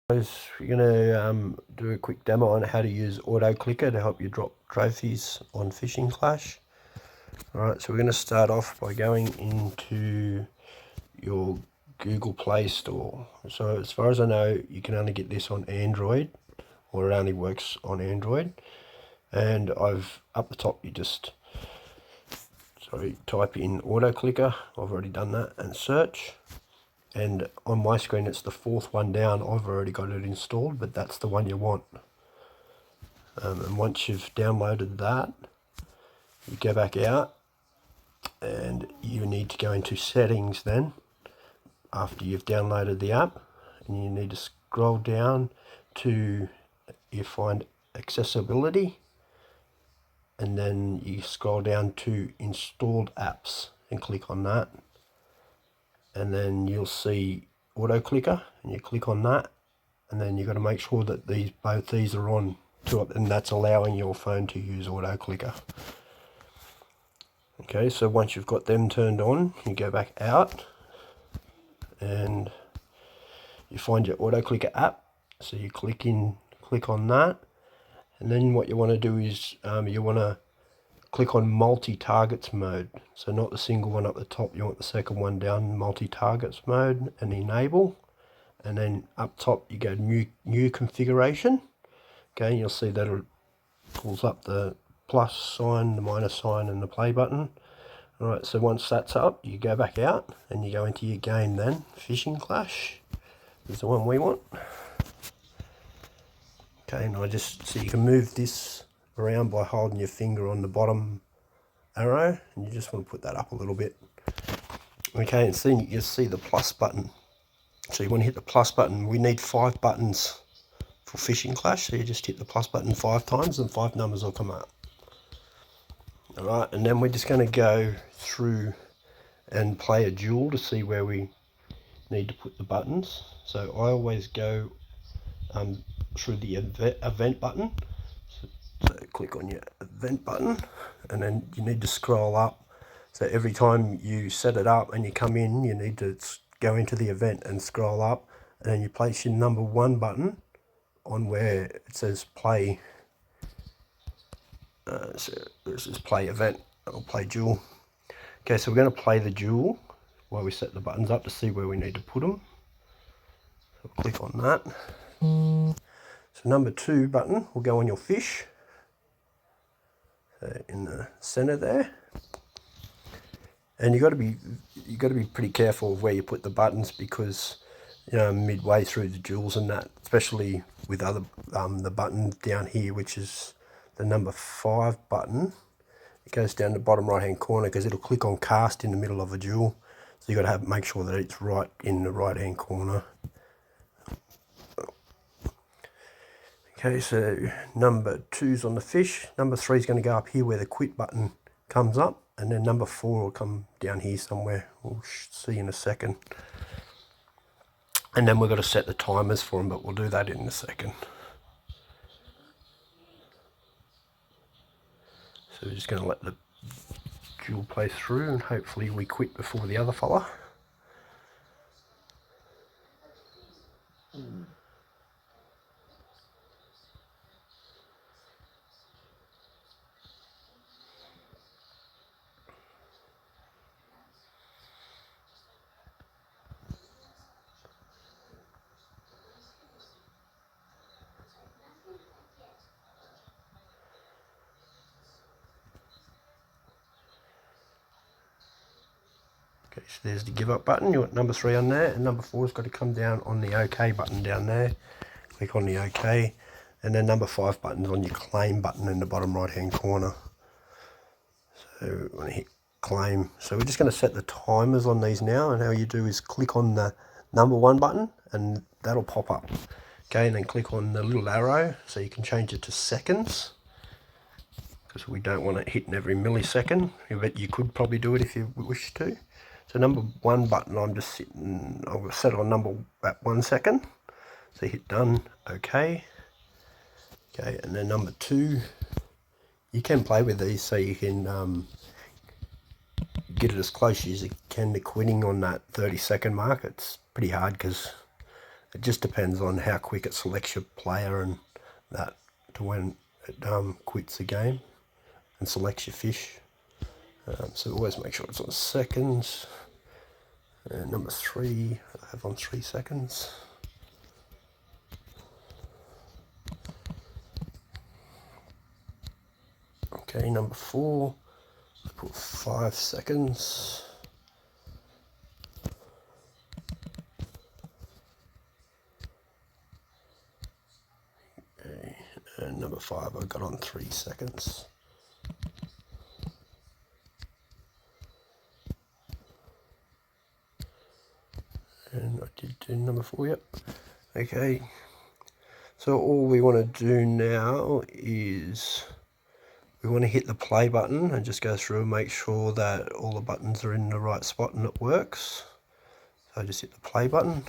We're going to do a quick demo on how to use Autoclicker to help you drop trophies on Fishing Clash. Alright, so we're going to start off by going into your Google Play Store. So as far as I know, you can only get this on Android, or it only works on Android. And up the top, you just type in Autoclicker. I've already done that, and search. And on my screen it's the fourth one down. I've already got it installed, but that's the one you want. And once you've downloaded that, you go back out and you need to go into settings then, after you've downloaded the app, and you need to scroll down to, you find accessibility, and then you scroll down to installed apps and click on that. And then you'll see Autoclicker, and you click on that, and then you've got to make sure that both these are on to it, and that's allowing your phone to use Autoclicker. Okay, so once you've got them turned on, you go back out and you find your Autoclicker app. So you click on that, and then what you want to do is you want to click on multi-targets mode. So not the single one up the top, you want the second one down, multi-targets mode, and enable. And then up top you go new configuration. Okay, and you'll see that it pulls up the plus sign, the minus sign, and the play button. Alright, so once that's up, you go back out and you go into your game then. Fishing Clash is the one we want. Okay, and so you can move this around by holding your finger on the bottom arrow, and you just want to put that up a little bit. Okay, and then you see the plus button. So you want to hit the plus button. We need 5 buttons for Fishing Clash, so you just hit the plus button 5 times and 5 numbers will come up. Alright, and then we're just going to go through and play a duel to see where we need to put the buttons. So I always go through the event button. So click on your event button, and then you need to scroll up. So every time you set it up and you come in, you need to go into the event and scroll up, and then you place your number 1 button on where it says play. So this is play event or play duel. Okay, so we're going to play the duel while we set the buttons up to see where we need to put them. So click on that. So number 2 button will go on your fish, so in the center there. And you got to be pretty careful of where you put the buttons, because midway through the duels and that, especially with the button down here, which is the number 5 button, it goes down the bottom right hand corner because it'll click on cast in the middle of a duel. So you got to make sure that it's right in the right hand corner. Okay, so number 2's on the fish. Number 3 is going to go up here where the quit button comes up, and then number 4 will come down here somewhere. We'll see in a second. And then we've got to set the timers for them, but we'll do that in a second. So we're just going to let the duel play through, and hopefully we quit before the other fella. Okay, so there's the give up button. You want number 3 on there, and number 4's got to come down on the OK button down there. Click on the OK, and then number 5 button's on your claim button in the bottom right hand corner. So we want to hit claim. So we're just going to set the timers on these now, and how you do is click on the number 1 button and that'll pop up. Okay, and then click on the little arrow so you can change it to seconds, because we don't want it hitting every millisecond, but you could probably do it if you wish to. So number 1 button, I'll set on number at 1 second. So hit done, okay. Okay, and then number 2, you can play with these so you can get it as close as you can to quitting on that 30-second mark. It's pretty hard because It just depends on how quick it selects your player and that to when it quits the game and selects your fish. So always make sure it's on seconds. And number 3, I have on 3 seconds. Okay, number 4, I put 5 seconds. Okay, and number 5 I got on 3 seconds. And I did do number 4, yep. Okay, so all we want to do now is we want to hit the play button and just go through and make sure that all the buttons are in the right spot and it works. So just hit the play button.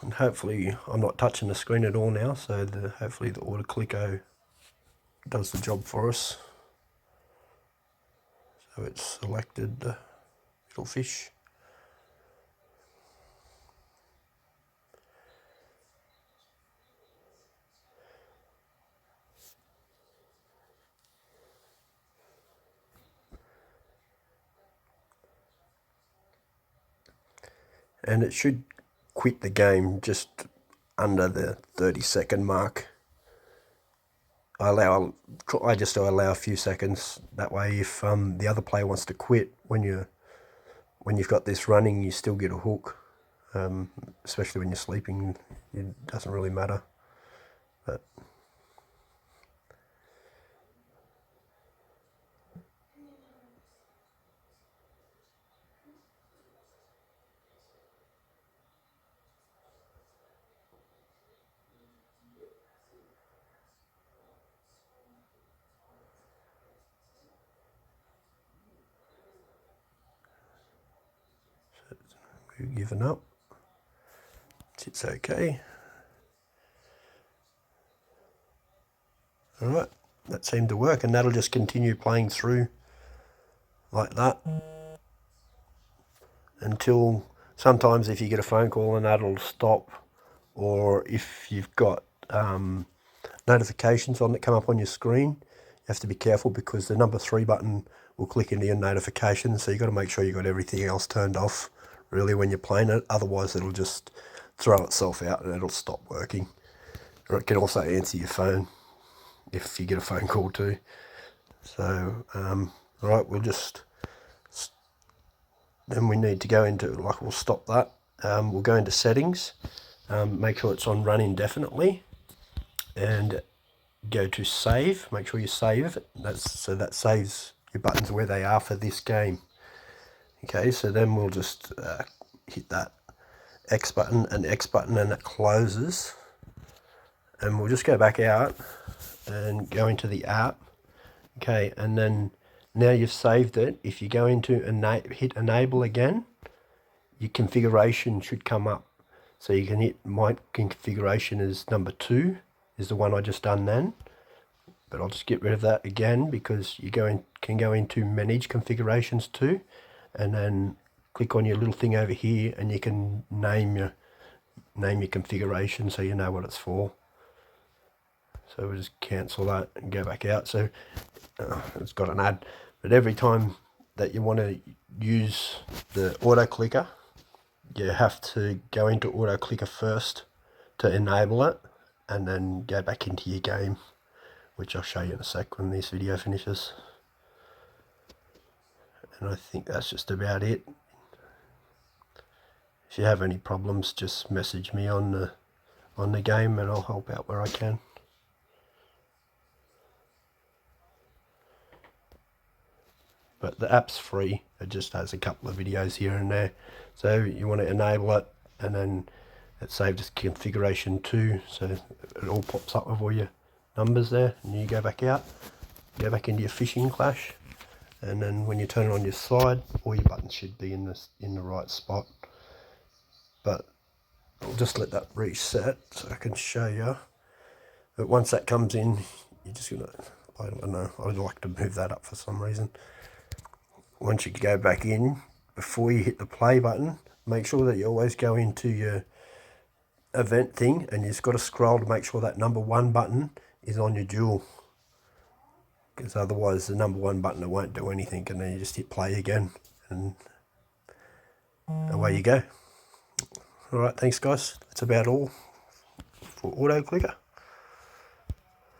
And hopefully I'm not touching the screen at all now, so hopefully the Autoclicker does the job for us. So it's selected the little fish. And it should quit the game just under the 30-second mark. I just allow a few seconds. That way, if the other player wants to quit when you've got this running, you still get a hook. Especially when you're sleeping, it doesn't really matter. But we've given up. It's okay. Alright, that seemed to work, and that'll just continue playing through like that until sometimes if you get a phone call and that'll stop, or if you've got notifications on that come up on your screen, you have to be careful because the number 3 button will click into your notifications, so you've got to make sure you've got everything else turned off really when you're playing it, otherwise it'll just throw itself out and it'll stop working. Or it can also answer your phone if you get a phone call too. So alright, then we need to go into, we'll stop that. We'll go into settings, make sure it's on run indefinitely, and go to save. Make sure you save it. So that saves your buttons where they are for this game. Okay, so then we'll just hit that X button and X button, and it closes. And we'll just go back out and go into the app. Okay, and then now you've saved it, if you go into hit enable again, your configuration should come up. So you can hit my configuration is number 2, is the one I just done then. But I'll just get rid of that again because you can go into manage configurations too, and then click on your little thing over here and you can name your configuration so you know what it's for. So we'll just cancel that and go back out. So it's got an ad, but every time that you want to use the Autoclicker, you have to go into Autoclicker first to enable it, and then go back into your game, which I'll show you in a sec when this video finishes. And I think that's just about it. If you have any problems, just message me on the game and I'll help out where I can. But the app's free. It just has a couple of videos here and there. So you want to enable it, and then it saves as configuration 2, so it all pops up with all your numbers there, and you go back out, go back into your fishing clash, and then when you turn it on your side, all your buttons should be in the right spot. But I'll just let that reset so I can show you. But once that comes in, you're just gonna, I don't know, I'd like to move that up for some reason. once you go back in, before you hit the play button, make sure that you always go into your event thing and you've just got to scroll to make sure that number 1 button is on your dual, because otherwise the number 1 button, it won't do anything, and then you just hit play again and away you go. Alright, thanks guys, that's about all for Autoclicker.